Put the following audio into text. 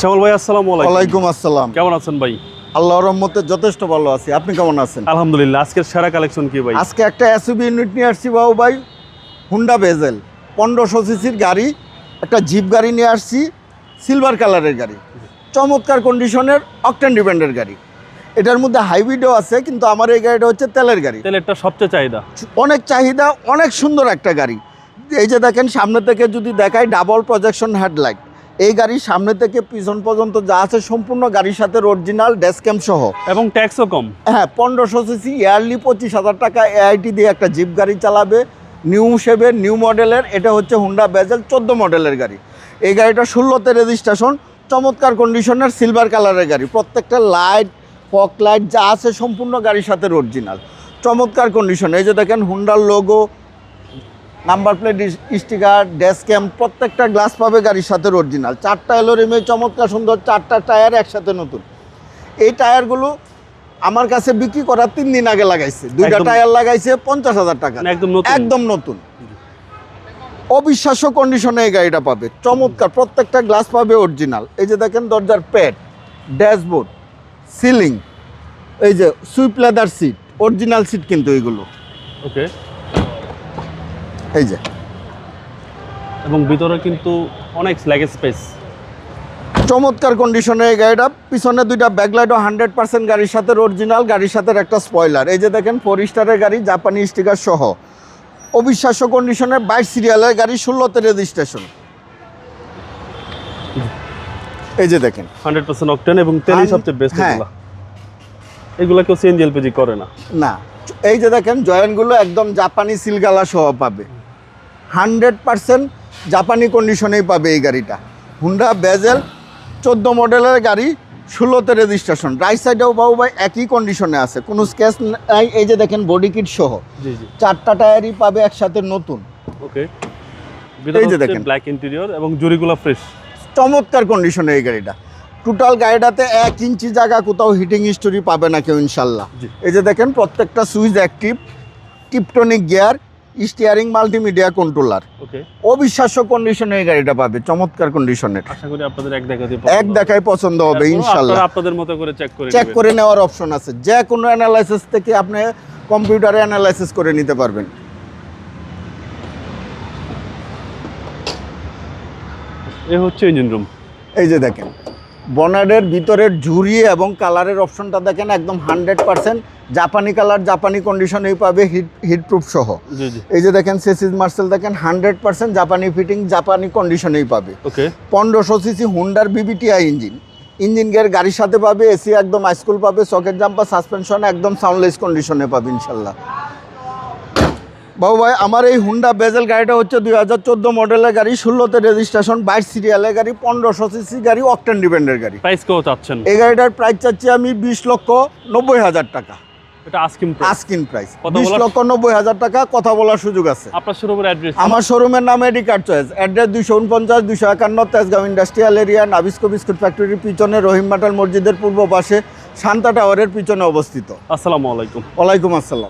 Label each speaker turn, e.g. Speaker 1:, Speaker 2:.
Speaker 1: শ্যামল ভাই, আসসালামু আলাইকুম।
Speaker 2: ওয়ালাইকুম আসসালাম।
Speaker 1: কেমন আছেন ভাই?
Speaker 2: আল্লাহর রহমতে যথেষ্ট ভালো আছি। আপনি কেমন আছেন?
Speaker 1: আলহামদুলিল্লাহ। আজকের সেরা কালেকশন কি ভাই?
Speaker 2: আজকে একটা এসইউভি ইউনিট নিয়ে আসছি বাবু ভাই, হুন্ডা বেজেল 1500 সিসির গাড়ি, একটা জিপ গাড়ি নিয়ে আসছি, সিলভার কালারের গাড়ি, চমৎকার কন্ডিশনের অকটেন ডিপেন্ডের গাড়ি। এটার মধ্যে হাইব্রিডও আছে, কিন্তু আমার এই গাড়িটা হচ্ছে তেলের গাড়ি।
Speaker 1: তেলেরটা সবচেয়ে চাহিদা,
Speaker 2: অনেক চাহিদা, অনেক সুন্দর একটা গাড়ি। এই যে দেখেন, সামনে থেকে যদি দেখায়, ডাবল প্রজেকশন হেডলাইট। এই গাড়ির সামনে থেকে পিছন পর্যন্ত যা আছে সম্পূর্ণ গাড়ির সাথে অরিজিনাল ড্যাশক্যাম সহ,
Speaker 1: এবং ট্যাক্সও কম।
Speaker 2: হ্যাঁ, 1500 সিসি, ইয়ারলি 25,000 টাকা এআইটি দিয়ে একটা জিপ গাড়ি চালাবে, নিউ শেপের, নিউ মডেলের। এটা হচ্ছে হুন্ডা বেজেল 14 মডেলের গাড়ি। এই গাড়িটা 16তে রেজিস্ট্রেশন, চমৎকার কন্ডিশনের সিলভার কালারের গাড়ি। প্রত্যেকটা লাইট, ফগ লাইট যা আছে সম্পূর্ণ গাড়ির সাথে অরিজিনাল, চমৎকার কন্ডিশন। এই যে দেখেন, হুন্ডার লোগো, নাম্বার প্লেট, স্টিকার, ড্যাশক্যাম, প্রত্যেকটা গ্লাস পাবে গাড়ির সাথে অরিজিনাল। 4টা এলোরিমে চমৎকার সুন্দর, 4টা টায়ার একসাথে নতুন। এই টায়ারগুলো আমার কাছে বিক্রি করার 3 দিন আগে লাগাইছে, 2টা টায়ার লাগাইছে 50,000 টাকা, একদম নতুন। অবিশ্বাস্য কন্ডিশনে এই গাড়িটা পাবে, চমৎকার। প্রত্যেকটা গ্লাস পাবে অরিজিনাল। এই যে দেখেন, দরজার প্যাড, ড্যাশবোর্ড, সিলিং, এই যে সুইপ লেদার সিট, অরিজিনাল সিট কিন্তু এইগুলো।
Speaker 1: ওকে।
Speaker 2: এই যে,
Speaker 1: এবং ভিতরে কিন্তু অনেক লেগ স্পেস,
Speaker 2: চমৎকার কন্ডিশনে এই গাড়িটা। পিছনে 2টা ব্যাকলাইটও 100% গাড়ির সাথে অরিজিনাল, গাড়ির সাথে একটা স্পয়লার। এই যে দেখেন, 4 স্টারের গাড়ি, জাপানি স্টিকার সহ, অবিশ্বাস্য কন্ডিশনের 22 সিরিয়ালের গাড়ি, 16তে রেজিস্ট্রেশন। এই যে দেখেন,
Speaker 1: 100% অকটেন এবং তেলই সবচেয়ে বেস্ট।
Speaker 2: হ্যাঁ।
Speaker 1: এগুলো কেউ সিএনজি এলপিজি করে না।
Speaker 2: না, এই যে দেখেন, জয়েন্টগুলো একদম জাপানি সিলগালা সহ পাবে, 100% জাপানি কন্ডিশনেই পাবে এই গাড়িটা। হুন্ডা বেজেল 14 মডেলের গাড়ি, 16তে রেজিস্ট্রেশন। রাইট সাইডেও বাবু ভাই একই কন্ডিশনে আছে, কোনো স্ক্র্যাচ নাই। এই যে দেখেন, বডি কিট সহ,
Speaker 1: জি জি,
Speaker 2: 4টা টায়ারই পাবে একসাথে নতুন।
Speaker 1: ওকে।
Speaker 2: এই যে দেখেন,
Speaker 1: ব্ল্যাক ইন্টেরিয়র এবং জুরিগুলো ফ্রেশ,
Speaker 2: চমৎকার কন্ডিশনে এই গাড়িটা। টোটাল গাড়িটাতে 1 ইঞ্চি জায়গা কোথাও হিটিং হিস্টোরি পাবে না কেউ, ইনশাল্লাহ। এই যে দেখেন, প্রত্যেকটা switch active, tiptronic gear, steering, multimedia controller.
Speaker 1: Okay.
Speaker 2: অবিশ্বাস্য কন্ডিশনে এই গাড়িটা পাবে, চমৎকার কন্ডিশনের।
Speaker 1: আশা করি আপনাদের
Speaker 2: এক দেখায় পছন্দ হবে, ইনশাল্লাহ।
Speaker 1: আপনাদের মতো করে
Speaker 2: চেক করে নেওয়ার অপশন আছে, যে কোনো অ্যানালাইসিস থেকে আপনি কম্পিউটারে অ্যানালাইসিস করে নিতে পারবেন।
Speaker 1: এ হচ্ছে ইঞ্জিন রুম।
Speaker 2: এই যে দেখেন, বনেটের ভিতরের ঝুরি এবং কালারের অপশনটা দেখেন, একদম 100% জাপানি কালার, জাপানি কন্ডিশনেই পাবে, হিটপ্রুফ সহ।
Speaker 1: জি জি।
Speaker 2: এই যে দেখেন, সেসিস মার্সেল দেখেন, 100% জাপানি ফিটিং, জাপানি কন্ডিশনেই পাবে।
Speaker 1: ওকে।
Speaker 2: 1500 সিসি হুন্ডার বিবিটিআই ইঞ্জিন গিয়ার গাড়ির সাথে পাবে, এসি একদম আইসকুল পাবে, সকেট জাম্পার, সাসপেনশন একদম সাউন্ডলেস কন্ডিশনে পাবে, ইনশাল্লাহ। বাবু ভাই, আমার এই হুন্ডা বেজেল গাড়িটা হচ্ছে 2014 মডেলের গাড়ি, 16তে রেজিস্ট্রেশন, 22 সিরিয়ালের গাড়ি, 1500 সিসি গাড়ি, অকটেন ডিপেন্ডের গাড়ি।
Speaker 1: প্রাইস কত চাচ্ছেন? এই
Speaker 2: গাড়িটার প্রাইস চাচ্ছি আমি 20,90,000 টাকা।
Speaker 1: এটা আস্কিং
Speaker 2: প্রাইস 20,90,000 টাকা। কথা বলার সুযোগ আছে।
Speaker 1: আপনার শোরুমের অ্যাড্রেস?
Speaker 2: আমার শোরুমের নাম AD car choice, address 249-251 Tejgaon industrial area, Nabisco biscuit ফ্যাক্টরির পিছনে, রহিম মাটাল মসজিদের পূর্ব পাশে, শান্তা টাওয়ারের পিছনে অবস্থিত।
Speaker 1: আসসালামু আলাইকুম।
Speaker 2: ওয়ালাইকুম আসসালাম।